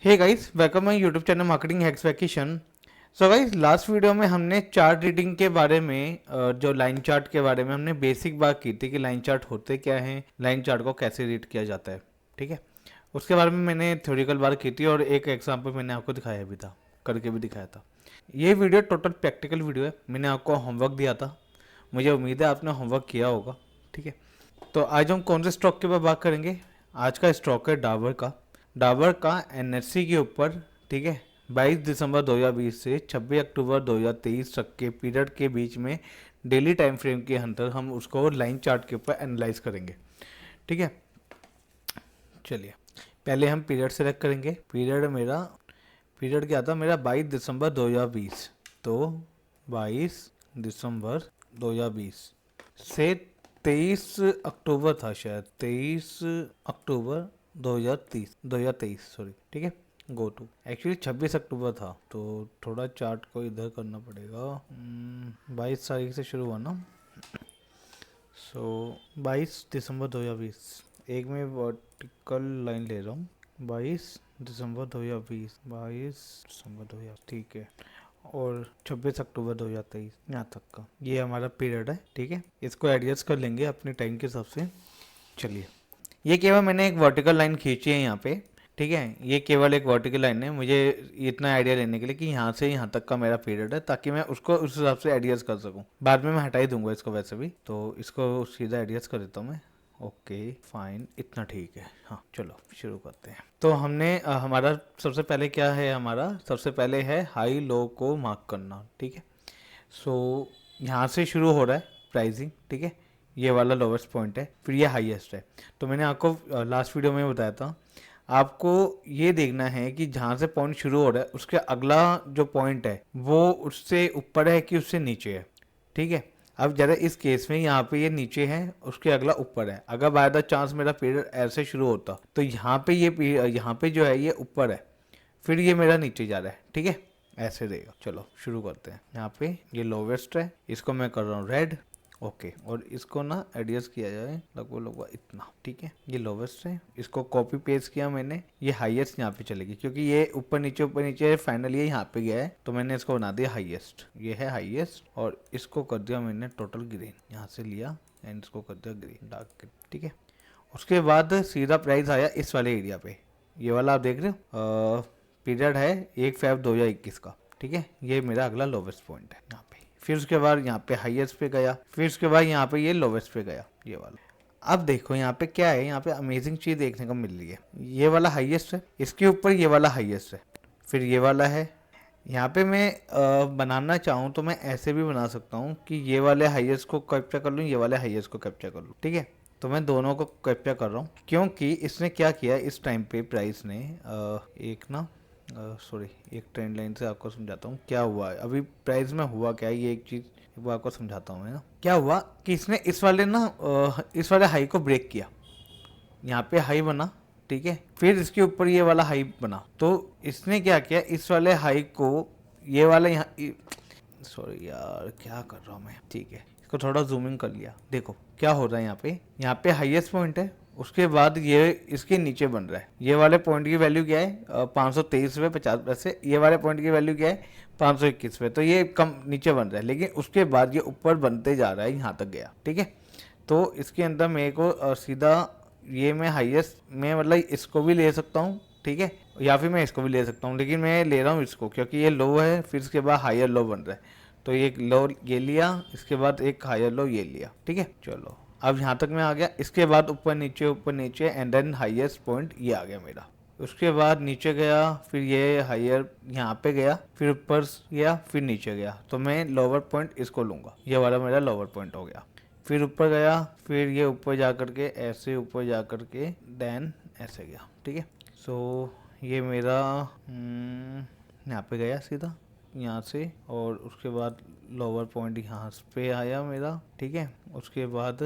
Hey guys, welcome my YouTube channel marketing hacks vacation. So guys, last video में हमने chart reading के बारे में जो लाइन चार्ट के बारे में हमने बेसिक बात की थी कि लाइन चार्ट होते क्या हैं, लाइन चार्ट को कैसे रीड किया जाता है। ठीक है, उसके बारे में मैंने थ्योरिकल बात की थी और एक एग्जांपल मैंने आपको दिखाया भी था, करके भी दिखाया था। ये वीडियो टोटल प्रैक्टिकल वीडियो है। मैंने आपको होमवर्क दिया था, मुझे उम्मीद है आपने होमवर्क किया होगा। ठीक है, तो आज हम कौन से स्टॉक के बारे में बात करेंगे। आज का स्टॉक है डाबर का एनएससी के ऊपर। ठीक है, 22 दिसंबर 2020 से 26 अक्टूबर 2023 तक के पीरियड के बीच में डेली टाइम फ्रेम के अंदर हम उसको लाइन चार्ट के ऊपर एनालाइज करेंगे। ठीक है, चलिए पहले हम पीरियड सेलेक्ट करेंगे। पीरियड क्या था मेरा, 22 दिसंबर 2020। तो 22 दिसंबर 2020 से 23 अक्टूबर था, शायद 23 अक्टूबर 2023 सॉरी। ठीक है, गो टू एक्चुअली 26 अक्टूबर था, तो थोड़ा चार्ट को इधर करना पड़ेगा। 22 तारीख से शुरू हुआ ना, सो 22 दिसंबर 2020। एक मैं वर्टिकल लाइन ले रहा हूँ, 22 दिसंबर 2020, 22 दिसंबर 2020। ठीक है, और 26 अक्टूबर 2023 यहाँ तक का ये हमारा पीरियड है। ठीक है, इसको एडजस्ट कर लेंगे अपने टाइम के हिसाब से। चलिए, ये केवल मैंने एक वर्टिकल लाइन खींची है यहाँ पे। ठीक है, ये केवल एक वर्टिकल लाइन है, मुझे इतना आइडिया लेने के लिए कि यहाँ से यहाँ तक का मेरा पीरियड है, ताकि मैं उसको उस हिसाब से एडजस्ट कर सकूँ। बाद में मैं हटा ही दूंगा इसको वैसे भी, तो इसको सीधा एडजस्ट कर देता हूँ मैं। ओके फाइन, इतना ठीक है। हाँ चलो शुरू करते हैं। तो हमने हमारा सबसे पहले क्या है, हमारा सबसे पहले है हाई लो को मार्क करना। ठीक है, सो यहाँ से शुरू हो रहा है प्राइसिंग। ठीक है, ये वाला लोवेस्ट पॉइंट है, फिर ये हाईएस्ट है। तो मैंने आपको लास्ट वीडियो में बताया था, आपको ये देखना है कि जहाँ से पॉइंट शुरू हो रहा है उसके अगला जो पॉइंट है वो उससे ऊपर है कि उससे नीचे है। ठीक है, अब ज़रा इस केस में यहाँ पे ये नीचे है, उसके अगला ऊपर है। अगर बाय द चांस मेरा पीरियड ऐसे शुरू होता तो यहाँ पे यहाँ पे जो है ये ऊपर है, फिर ये मेरा नीचे जा रहा है। ठीक है, ऐसे रहेगा। चलो शुरू करते हैं। यहाँ पे ये लोवेस्ट है, इसको मैं कर रहा हूँ रेड। ओके, और इसको ना एडजस्ट किया जाए लगभग इतना। ठीक है, ये लोवेस्ट है, इसको कॉपी पेस्ट किया मैंने। ये हाईएस्ट यहाँ पे चलेगी, क्योंकि ये ऊपर नीचे फाइनली ये यहाँ पे गया है, तो मैंने इसको बना दिया हाईएस्ट। ये है हाईएस्ट, और इसको कर दिया मैंने टोटल ग्रीन। यहाँ से लिया एंड इसको कर दिया ग्रीन, डार्क ग्रीन। ठीक है, उसके बाद सीधा प्राइस आया इस वाले एरिया पे, ये वाला आप देख रहे हो। पीरियड है 1 फरवरी 2021 का। ठीक है, ये मेरा अगला लोवेस्ट पॉइंट है यहाँ पे। फिर उसके बाद यहाँ पे हाईएस्ट पे गया, फिर उसके बाद यहाँ पे ये लोवेस्ट पे गया, ये वाला। अब देखो यहाँ पे क्या है, यहाँ पे अमेजिंग चीज देखने को मिल रही है। ये वाला हाईएस्ट है, इसके ऊपर ये वाला हाईएस्ट है, फिर ये वाला है। यहाँ पे मैं बनाना चाहूँ तो मैं ऐसे भी बना सकता हूँ कि ये वाले हाईएस्ट को कैप्चर कर लूँ, ये वाले हाईएस्ट को कैप्चर कर लूँ। ठीक है, तो मैं दोनों को कैप्चर कर रहा हूँ, क्योंकि इसने क्या किया इस टाइम पे प्राइस ने एक ना सॉरी, एक ट्रेंड लाइन से आपको समझाता हूँ क्या हुआ है अभी प्राइस में। हुआ क्या है, ये एक चीज़ वो आपको समझाता हूँ मैं ना। क्या हुआ कि इसने इस वाले ना इस वाले हाई को ब्रेक किया, यहाँ पे हाई बना। ठीक है, फिर इसके ऊपर ये वाला हाई बना, तो इसने क्या किया, इस वाले हाई को ये वाला यहाँ, सॉरी यार क्या कर रहा हूँ मैं। ठीक है, इसको थोड़ा जूमिंग कर लिया। देखो क्या हो रहा है, यहाँ पे हाईएस्ट पॉइंट है, उसके बाद ये इसके नीचे बन रहा है। ये वाले पॉइंट की वैल्यू क्या है, 523 रुपये 50 पैसे। ये वाले पॉइंट की वैल्यू क्या है, 521 रुपये। तो ये कम नीचे बन रहा है, लेकिन उसके बाद ये ऊपर बनते जा रहा है, यहाँ तक गया। ठीक है, तो इसके अंदर मेरे को सीधा ये मैं हाईएस्ट में मतलब इसको भी ले सकता हूँ। ठीक है, या फिर मैं इसको भी ले सकता हूँ, लेकिन मैं ले रहा हूँ इसको क्योंकि ये लो है, फिर इसके बाद हायर लो बन रहा है। तो ये लो ये लिया, इसके बाद एक हायर लो ये लिया। ठीक है, चलो अब यहाँ तक मैं आ गया। इसके बाद ऊपर नीचे एंड देन हाईएस्ट पॉइंट ये आ गया मेरा। उसके बाद नीचे गया, फिर ये हायर यहाँ पे गया, फिर ऊपर गया, फिर नीचे गया। तो मैं लोअर पॉइंट इसको लूँगा, ये वाला मेरा लोअर पॉइंट हो गया। फिर ऊपर गया, फिर ये ऊपर जा कर के ऐसे ऊपर जा कर के देन ऐसे गया। ठीक है, सो ये मेरा यहाँ पे गया सीधा यहाँ से, और उसके बाद लोअर पॉइंट यहाँ पे आया मेरा। ठीक है, उसके बाद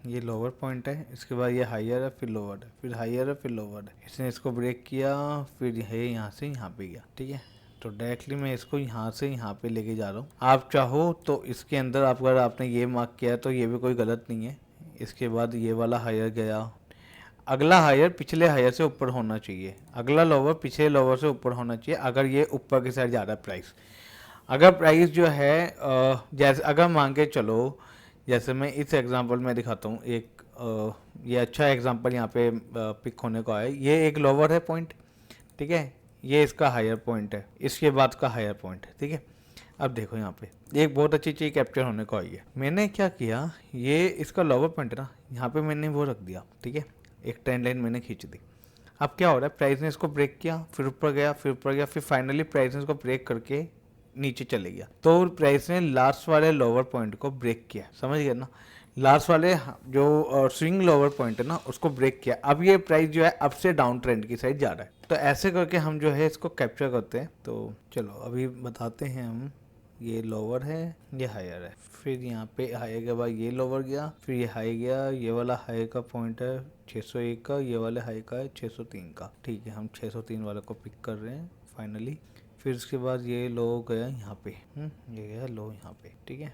ये लोअर पॉइंट है, इसके बाद ये हायर है, फिर लोअर है, फिर हायर है, फिर लोअर है। इसने इसको ब्रेक किया, फिर ये यहाँ से यहाँ पे गया। ठीक है, तो डायरेक्टली मैं इसको यहाँ से यहाँ पे लेके जा रहा हूँ। आप चाहो तो इसके अंदर आप अगर आपने ये मार्क किया तो ये भी कोई गलत नहीं है। इसके बाद ये वाला हायर गया। अगला हायर पिछले हायर से ऊपर होना चाहिए, अगला लोअर पिछले लोअर से ऊपर होना चाहिए अगर ये ऊपर की साइड जा रहा है प्राइस। अगर प्राइस जो है जैसे अगर मान के चलो, जैसे मैं इस एग्जांपल में दिखाता हूँ एक ये अच्छा एग्जांपल यहाँ पे पिक होने को है। ये एक लोअर है पॉइंट, ठीक है, ये इसका हायर पॉइंट है, इसके बाद का हायर पॉइंट है, ठीक है। अब देखो यहाँ पे एक बहुत अच्छी चीज़ कैप्चर होने को आई है। मैंने क्या किया, ये इसका लोअर पॉइंट है ना, यहाँ पे मैंने वो रख दिया, ठीक है, एक ट्रेंड लाइन मैंने खींच दी। अब क्या हो रहा है, प्राइस ने इसको ब्रेक किया, फिर ऊपर गया, फिर ऊपर गया, फिर फाइनली प्राइस ने इसको ब्रेक करके नीचे चले गया। तो प्राइस ने लास्ट वाले लोअर पॉइंट को ब्रेक किया, समझ गए ना, लास्ट वाले जो स्विंग लोअर पॉइंट है ना उसको ब्रेक किया। अब ये प्राइस जो है अप से डाउन ट्रेंड की साइड जा रहा है। तो ऐसे करके हम जो है इसको कैप्चर करते हैं। तो चलो अभी बताते हैं हम, ये लोअर है, ये हायर है, फिर यहाँ पे हाई के बाद ये लोअर गया, फिर ये हाई गया, ये वाला हाई का पॉइंट है 601 का, ये वाले हाई का है 603 का, ठीक है, हम 603 वाले को पिक कर रहे हैं फाइनली। फिर उसके बाद ये लो गया यहाँ पे, ये गया लो यहाँ पे, ठीक है,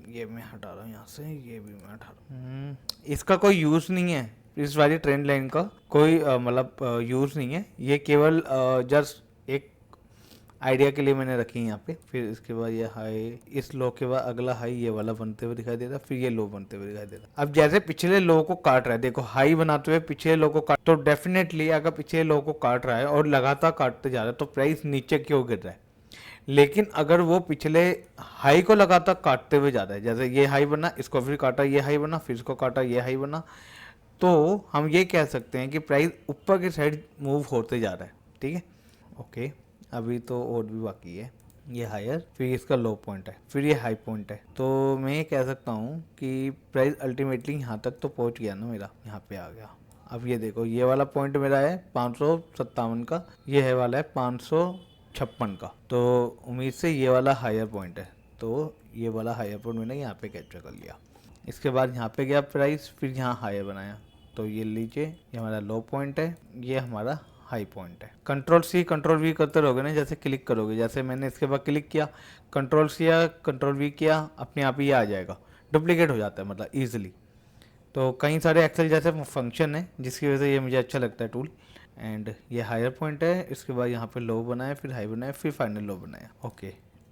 ये मैं हटा रहा हूँ यहाँ से, ये भी मैं हटा रहा हूँ। इसका कोई यूज़ नहीं है, इस वाली ट्रेंड लाइन का कोई मतलब यूज़ नहीं है, ये केवल जस्ट एक आइडिया के लिए मैंने रखी है यहाँ पे। फिर इसके बाद ये हाई, इस लो के बाद अगला हाई ये वाला बनते हुए दिखाई देता, फिर ये लो बनते हुए दिखाई देता। अब जैसे पिछले लो को काट रहा है, देखो हाई बनाते हुए पिछले लो को काट, तो डेफिनेटली अगर पिछले लो को काट रहा है और लगातार काटते जा रहा है तो प्राइस नीचे क्यों गिर रहा है। लेकिन अगर वो पिछले हाई को लगातार काटते हुए जा रहा है, जैसे ये हाई बना, इसको फिर काटा, ये हाई बना, फिर इसको काटा, ये हाई बना, तो हम ये कह सकते हैं कि प्राइस ऊपर की साइड मूव होते जा रहा है, ठीक है। ओके, अभी तो और भी बाकी है, ये हायर, फिर इसका लो पॉइंट है, फिर ये हाई पॉइंट है। तो मैं ये कह सकता हूँ कि प्राइस अल्टीमेटली यहाँ तक तो पहुँच गया ना, मेरा यहाँ पे आ गया। अब ये देखो, ये वाला पॉइंट मेरा है 557 का, ये है वाला है 556 का, तो उम्मीद से ये वाला हायर पॉइंट है, तो ये वाला हायर पॉइंट मैंने यहाँ पे कैप्चर कर लिया। इसके बाद यहाँ पे गया प्राइस, फिर यहाँ हायर बनाया, तो ये लीजिए, ये हमारा लो पॉइंट है, ये हमारा हाई पॉइंट है। कंट्रोल सी कंट्रोल वी करते रहोगे ना, जैसे क्लिक करोगे, जैसे मैंने इसके बाद क्लिक किया, कंट्रोल सी या कंट्रोल वी किया, अपने आप ही आ जाएगा, डुप्लीकेट हो जाता है मतलब ईजिली। तो कई सारे एक्सेल जैसे फंक्शन है जिसकी वजह से ये मुझे अच्छा लगता है टूल। एंड ये हायर पॉइंट है, इसके बाद यहाँ पे लो बनाया, फिर हाई बनाया, फिर फाइनल लो बनाया। ओके,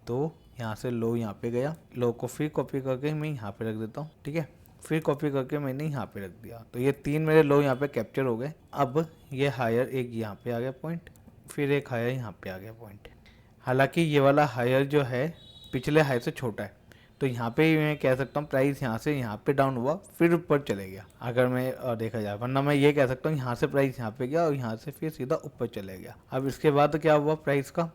तो यहाँ से लो यहाँ पे गया, लो को फिर कॉपी करके मैं यहाँ पे रख देता हूँ, ठीक है, फिर कॉपी करके मैंने यहाँ पे रख दिया, तो ये तीन मेरे लो यहाँ पे कैप्चर हो गए। अब ये हायर एक यहाँ पे आ गया पॉइंट, फिर एक हायर यहाँ पे आ गया पॉइंट। हालांकि ये वाला हायर जो है पिछले हायर से छोटा है, तो यहाँ पे मैं कह सकता हूँ प्राइस यहाँ से यहाँ पे डाउन हुआ, फिर ऊपर चले गया अगर मैं देखा जाए, वरना मैं ये कह सकता हूँ यहाँ से प्राइस यहाँ पे गया और यहाँ से फिर सीधा ऊपर चले गया। अब इसके बाद क्या हुआ, प्राइस का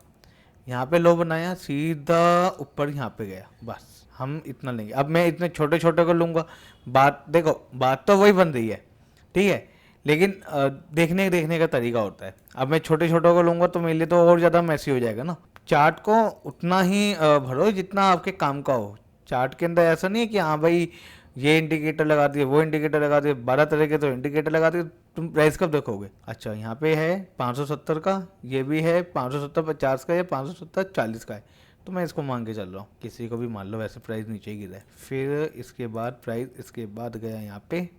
यहाँ पे लो बनाया, सीधा ऊपर यहाँ पे गया, बस हम इतना लेंगे। अब मैं इतने छोटे छोटे को लूँगा, बात देखो, बात तो वही बन रही है, ठीक है, लेकिन देखने का तरीका होता है। अब मैं छोटे छोटे को लूँगा तो मेरे लिए तो और ज़्यादा मैसी हो जाएगा ना। चार्ट को उतना ही भरो जितना आपके काम का हो। चार्ट के अंदर ऐसा नहीं है कि हाँ भाई ये इंडिकेटर लगा दिए, वो इंडिकेटर लगा दिए, 12 तरह के तो इंडिकेटर लगा दिए, तुम प्राइस कब देखोगे। अच्छा, यहाँ पे है 570 का, ये भी है 570 50 का, या 570 40 का है, तो मैं इसको मान के चल रहा हूँ, किसी को भी मान लो, वैसे प्राइस नीचे ही गिरा है। फिर इसके बाद प्राइस इसके बाद गया यहाँ पे,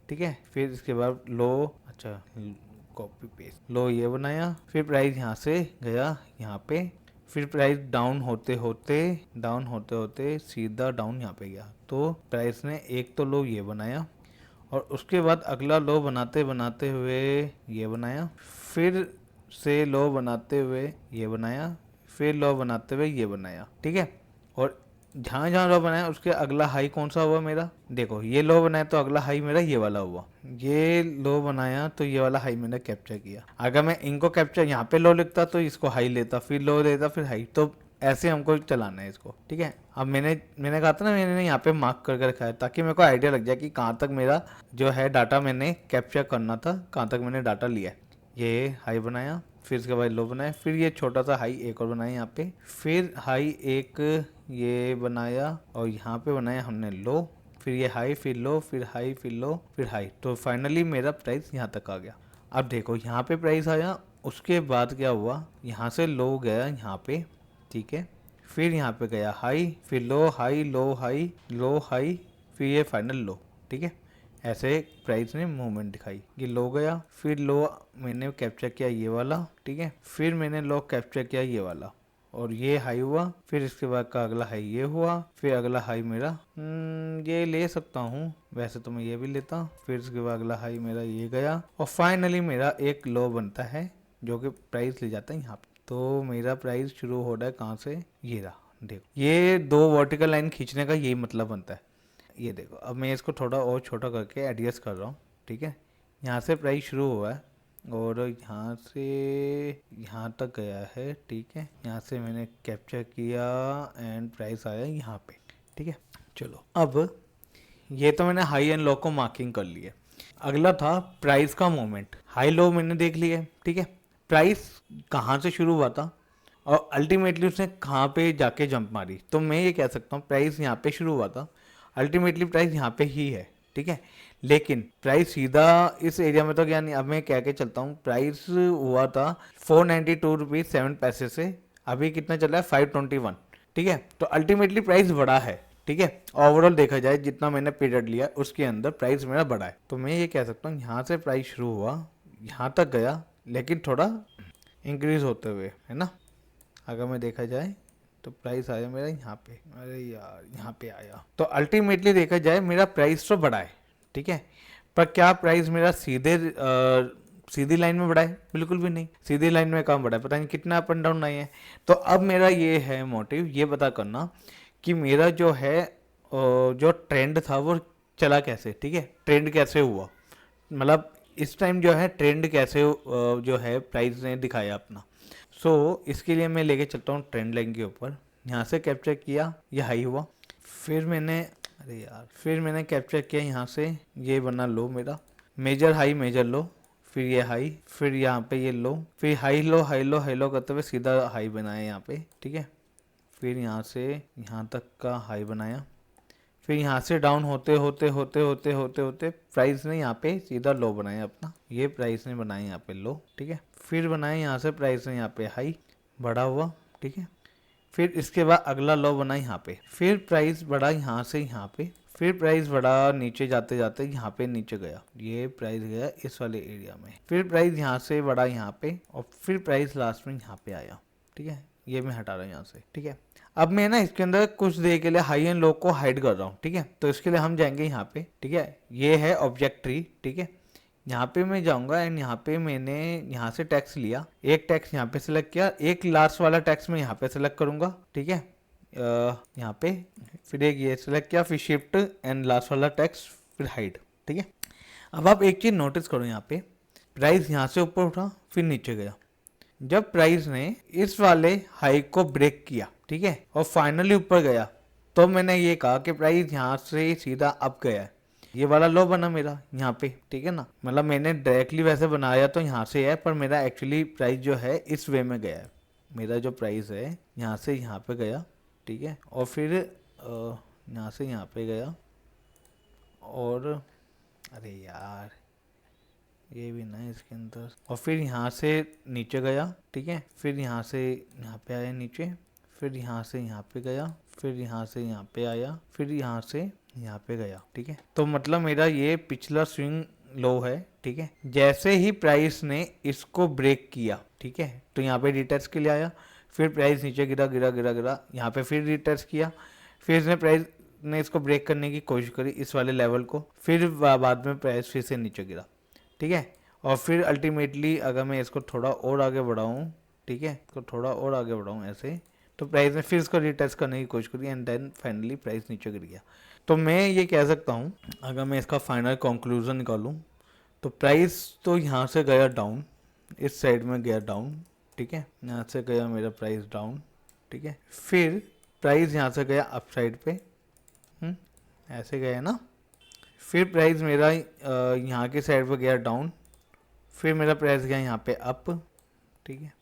ठीक है, फिर इसके बाद लो, अच्छा कॉपी पेस्ट, लो ये बनाया, फिर प्राइस यहाँ से गया यहाँ पे, फिर प्राइस डाउन होते होते सीधा डाउन यहाँ पे गया, तो प्राइस ने एक तो लो ये बनाया और उसके बाद अगला लो बनाते बनाते हुए ये बनाया, फिर से लो बनाते हुए ये बनाया, फिर लो बनाते हुए ये बनाया, ठीक है। और जहाँ जहाँ लो बनाया उसके अगला हाई कौन सा हुआ मेरा, देखो ये लो बनाया तो अगला हाई मेरा ये वाला हुआ, ये लो बनाया तो ये वाला हाई मैंने कैप्चर किया। अगर मैं इनको कैप्चर यहाँ पे लो लिखता तो इसको हाई लेता, फिर लो लेता, फिर हाई, तो ऐसे हमको चलाना है इसको, ठीक है। अब मैंने कहा था ना, मैंने यहाँ पे मार्क करके रखा है ताकि मेरे को आइडिया लग जाए कि कहाँ तक मेरा जो है डाटा मैंने कैप्चर करना था, कहाँ तक मैंने डाटा लिया। ये हाई बनाया, फिर इसके बाद लो बनाया, फिर ये छोटा सा हाई एक और बनाया यहाँ पे, फिर हाई एक ये बनाया और यहाँ पे बनाया हमने लो, फिर ये हाई, फिर लो, फिर हाई, फिर लो, फिर हाई, तो फाइनली मेरा प्राइस यहाँ तक आ गया। अब देखो यहाँ पे प्राइस आया, उसके बाद क्या हुआ, यहाँ से लो गया यहाँ पे, ठीक है, फिर यहाँ पे गया हाई, फिर low high low high low high, फिर ये फाइनल लो, ठीक है। ऐसे प्राइस ने मूवमेंट दिखाई। ये लो गया, फिर लो मैंने कैप्चर किया ये वाला, ठीक है, फिर मैंने लो कैप्चर किया ये वाला, और ये हाई हुआ, फिर इसके बाद का अगला हाई ये हुआ, फिर अगला हाई मेरा ये ले सकता हूँ, वैसे तो मैं ये भी लेता, फिर इसके बाद अगला हाई मेरा ये गया, और फाइनली मेरा एक लो बनता है जो कि प्राइस ले जाता है यहाँ पे। तो मेरा प्राइस शुरू हो रहा है कहाँ से, ये रहा, देखो ये दो वर्टिकल लाइन खींचने का यही मतलब बनता है। ये देखो, अब मैं इसको थोड़ा और छोटा करके एडजस्ट कर रहा हूँ, ठीक है। यहाँ से प्राइस शुरू हुआ है और यहाँ से यहाँ तक गया है, ठीक है। यहाँ से मैंने कैप्चर किया एंड प्राइस आया यहाँ पे, ठीक है। चलो, अब ये तो मैंने हाई एंड लो को मार्किंग कर लिया। अगला था प्राइस का मोमेंट। हाई लो मैंने देख लिया, ठीक है। प्राइस कहाँ से शुरू हुआ था और अल्टीमेटली उसने कहाँ पे जाके जंप मारी, तो मैं ये कह सकता हूँ प्राइस यहाँ पे शुरू हुआ था, अल्टीमेटली प्राइस यहाँ पे ही है, ठीक है। लेकिन प्राइस सीधा इस एरिया में तो क्या नहीं, अब मैं कह के चलता हूँ प्राइस हुआ था 492 रुपीज़ 7 पैसे से, अभी कितना चल रहा है 521, ठीक है। तो अल्टीमेटली प्राइस बढ़ा है, ठीक है। ओवरऑल देखा जाए जितना मैंने पीरियड लिया उसके अंदर प्राइस मेरा बढ़ा है। तो मैं ये कह सकता हूँ यहाँ से प्राइस शुरू हुआ, यहाँ तक गया, लेकिन थोड़ा इंक्रीज होते हुए, है ना। अगर मैं देखा जाए तो प्राइस आया मेरा यहाँ पे, अरे यार यहाँ पे आया। तो अल्टीमेटली देखा जाए मेरा प्राइस तो बढ़ा है, ठीक है। पर क्या प्राइस मेरा सीधी लाइन में बढ़ा है? बिल्कुल भी नहीं। सीधी लाइन में कहाँ बढ़ा है, पता नहीं कितना अप एंड डाउन आए हैं। तो अब मेरा ये है मोटिव, ये पता करना कि मेरा जो है जो ट्रेंड था वो चला कैसे, ठीक है। ट्रेंड कैसे हुआ, मतलब इस टाइम जो है ट्रेंड कैसे जो है प्राइस ने दिखाया अपना। इसके लिए मैं लेके चलता हूँ ट्रेंड लाइन के ऊपर। यहाँ से कैप्चर किया, ये हाई हुआ, फिर मैंने कैप्चर किया यहाँ से, ये बना लो मेरा, मेजर हाई मेजर लो, फिर ये हाई, फिर यहाँ पे ये लो, फिर high low high low high लो करते हुए सीधा हाई बनाया यहाँ पे, ठीक है। फिर यहाँ से यहाँ तक का हाई बनाया, फिर यहाँ से डाउन होते होते होते होते होते होते प्राइस ने यहाँ पे सीधा लो बनाया अपना, ये प्राइस ने बनाया यहाँ पे लो, ठीक है। फिर बनाया यहाँ से प्राइस ने यहाँ पे हाई, बढ़ा हुआ, ठीक है। फिर इसके बाद अगला लो बना यहाँ पे, फिर प्राइस बढ़ा यहाँ से यहाँ पे, फिर प्राइस बढ़ा नीचे जाते जाते यहाँ पे नीचे गया, ये प्राइस गया इस वाले एरिया में, फिर प्राइस यहाँ से बढ़ा यहाँ पे, और फिर प्राइस लास्ट में यहाँ पे आया, ठीक है। ये मैं हटा रहा हूँ यहाँ से, ठीक है। अब मैं ना इसके अंदर कुछ देर के लिए हाई एंड लो को हाइड कर रहा हूँ, ठीक है। तो इसके लिए हम जाएंगे यहाँ पे, ठीक है। ये है ऑब्जेक्ट ट्री, ठीक है। यहाँ पे मैं जाऊंगा एंड यहाँ पे मैंने यहाँ से टैक्स लिया, एक टैक्स यहाँ पे सिलेक्ट किया, एक लास्ट वाला टैक्स मैं यहाँ पे सिलेक्ट करूंगा, ठीक है। यहाँ पे फिर एक ये सिलेक्ट किया, फिर शिफ्ट एंड लास्ट वाला टैक्स, फिर हाइड, ठीक है। अब आप एक चीज नोटिस करो, यहाँ पे प्राइस यहाँ से ऊपर उठा फिर नीचे गया। जब प्राइस ने इस वाले हाई को ब्रेक किया, ठीक है, और फाइनली ऊपर गया, तो मैंने ये कहा कि प्राइस यहाँ से सीधा अप गया है, ये वाला लो बना मेरा यहाँ पे, ठीक है ना। मतलब मैंने डायरेक्टली वैसे बनाया तो यहाँ से है, पर मेरा एक्चुअली प्राइस जो है इस वे में गया है। मेरा जो प्राइस है यहाँ से यहाँ पे गया, ठीक है, और फिर यहाँ से यहाँ पे गया, और अरे यार ये भी ना इसके अंदर, और फिर यहाँ से नीचे गया, ठीक है। फिर यहाँ से यहाँ पे आया नीचे, फिर यहाँ से यहाँ पे गया, फिर यहाँ से यहाँ पे आया, फिर यहाँ से यहाँ पे गया, ठीक है। तो मतलब मेरा ये पिछला स्विंग लो है, ठीक है। जैसे ही प्राइस ने इसको ब्रेक किया, ठीक है, तो यहाँ पे रिटेस्ट के लिए आया, फिर प्राइस नीचे गिरा गिरा गिरा गिरा, यहाँ पे फिर रिटेस्ट किया, फिर इसने प्राइस ने इसको ब्रेक करने की कोशिश करी इस वाले लेवल को, फिर बाद में प्राइस फिर से नीचे गिरा, ठीक है। और फिर अल्टीमेटली अगर मैं इसको थोड़ा और आगे बढ़ाऊँ, ठीक है, इसको थोड़ा और आगे बढ़ाऊँ ऐसे, तो प्राइस ने फिर इसको रिटेस्ट करने की कोशिश करी एंड देन फाइनली प्राइस नीचे गिर गया। तो मैं ये कह सकता हूँ, अगर मैं इसका फाइनल कंक्लूजन निकालूँ, तो प्राइस तो यहाँ से गया डाउन, इस साइड में गया डाउन, ठीक है। यहाँ से गया मेरा प्राइस डाउन, ठीक है। फिर प्राइस यहाँ से गया अप साइड पे, ऐसे गया ना। फिर प्राइस मेरा यहाँ के साइड पे गया डाउन, फिर मेरा प्राइस गया यहाँ पे अप, ठीक है।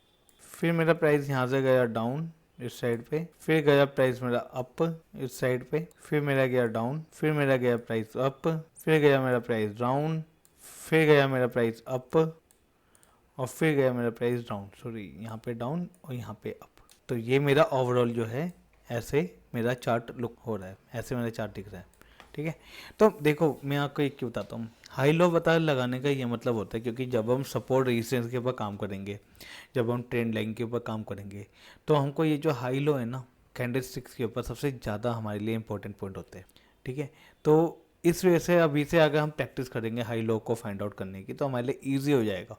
फिर मेरा प्राइस यहाँ से गया डाउन इस साइड पे, फिर गया प्राइस मेरा अप इस साइड पे, फिर मेरा गया डाउन, फिर मेरा गया प्राइस अप, फिर गया मेरा प्राइस डाउन, फिर गया मेरा प्राइस अप, और फिर गया मेरा प्राइस डाउन, सॉरी यहाँ पे डाउन और यहाँ पे अप। तो ये मेरा ओवरऑल जो है ऐसे मेरा चार्ट लुक हो रहा है, ऐसे मेरा चार्ट दिख रहा है, ठीक ठीक है। तो देखो मैं आपको एक क्यों बताता हूँ, हाई लो बता लगाने का ये मतलब होता है क्योंकि जब हम सपोर्ट रेजिस्टेंस के ऊपर काम करेंगे, जब हम ट्रेंड लाइन के ऊपर काम करेंगे, तो हमको ये जो हाई लो है ना कैंडलस्टिक्स के ऊपर सबसे ज़्यादा हमारे लिए इंपॉर्टेंट पॉइंट होते हैं। ठीक है, तो इस वजह से अभी से अगर हम प्रैक्टिस करेंगे हाई लो को फाइंड आउट करने की तो हमारे लिए ईजी हो जाएगा।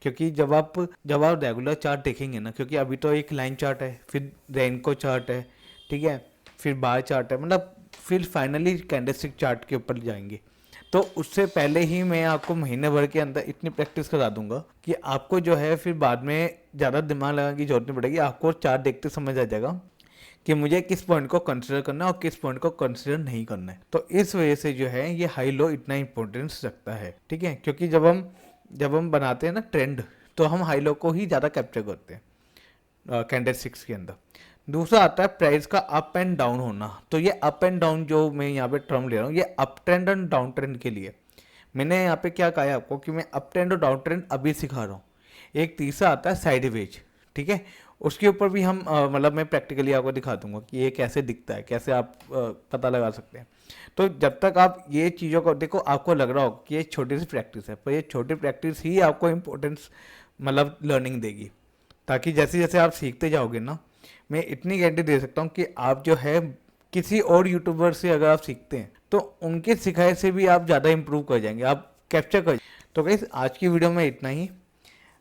क्योंकि जब आप रेगुलर चार्ट देखेंगे ना, क्योंकि अभी तो एक लाइन चार्ट है, फिर रेनको चार्ट है, ठीक है, फिर बार चार्ट है, मतलब फिर फाइनली कैंडलस्टिक चार्ट के ऊपर जाएंगे। तो उससे पहले ही मैं आपको महीने भर के अंदर इतनी प्रैक्टिस करा दूंगा कि आपको जो है फिर बाद में ज़्यादा दिमाग लगाने की जरूरत नहीं पड़ेगी, आपको चार्ट देखते समझ आ जाएगा कि मुझे किस पॉइंट को कंसिडर करना है और किस पॉइंट को कंसिडर नहीं करना है। तो इस वजह से जो है ये हाई लो इतना इंपॉर्टेंस रखता है। ठीक है, क्योंकि जब हम बनाते हैं ना ट्रेंड, तो हम हाई लो को ही ज़्यादा कैप्चर करते हैं कैंडलस्टिक्स के अंदर। दूसरा आता है प्राइस का अप एंड डाउन होना। तो ये अप एंड डाउन जो मैं यहाँ पे टर्म ले रहा हूँ, ये अप ट्रेंड और डाउन ट्रेंड के लिए। मैंने यहाँ पे क्या कहा है आपको कि मैं अप ट्रेंड और डाउन ट्रेंड अभी सिखा रहा हूँ। एक तीसरा आता है साइडवेज। ठीक है, उसके ऊपर भी हम मतलब मैं प्रैक्टिकली आपको दिखा दूंगा कि ये कैसे दिखता है, कैसे आप पता लगा सकते हैं। तो जब तक आप ये चीज़ों को देखो, आपको लग रहा हो कि ये छोटी सी प्रैक्टिस है, पर ये छोटी प्रैक्टिस ही आपको इम्पोर्टेंस मतलब लर्निंग देगी। ताकि जैसे जैसे आप सीखते जाओगे ना, मैं इतनी गारंटी दे सकता हूँ कि आप जो है किसी और यूट्यूबर से अगर आप सीखते हैं तो उनके सिखाए से भी आप ज़्यादा इंप्रूव कर जाएंगे, आप कैप्चर कर। तो गाइस आज की वीडियो में इतना ही।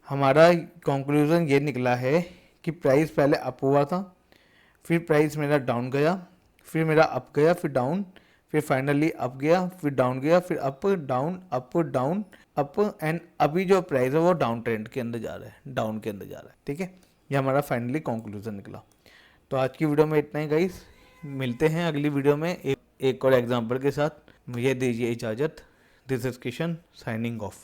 हमारा कंक्लूजन ये निकला है कि प्राइस पहले अप हुआ था, फिर प्राइस मेरा डाउन गया, फिर मेरा अप गया, फिर डाउन, फिर फाइनली अप गया, फिर डाउन गया, फिर up down up down up, and अभी जो प्राइस है वो डाउन ट्रेंड के अंदर जा रहा है, डाउन के अंदर जा रहा है। ठीक है, ये हमारा फाइनली कंक्लूजन निकला। तो आज की वीडियो में इतना ही गाइस, मिलते हैं अगली वीडियो में एक और एग्जाम्पल के साथ। मुझे दीजिए इजाज़त। This is Kishan signing off.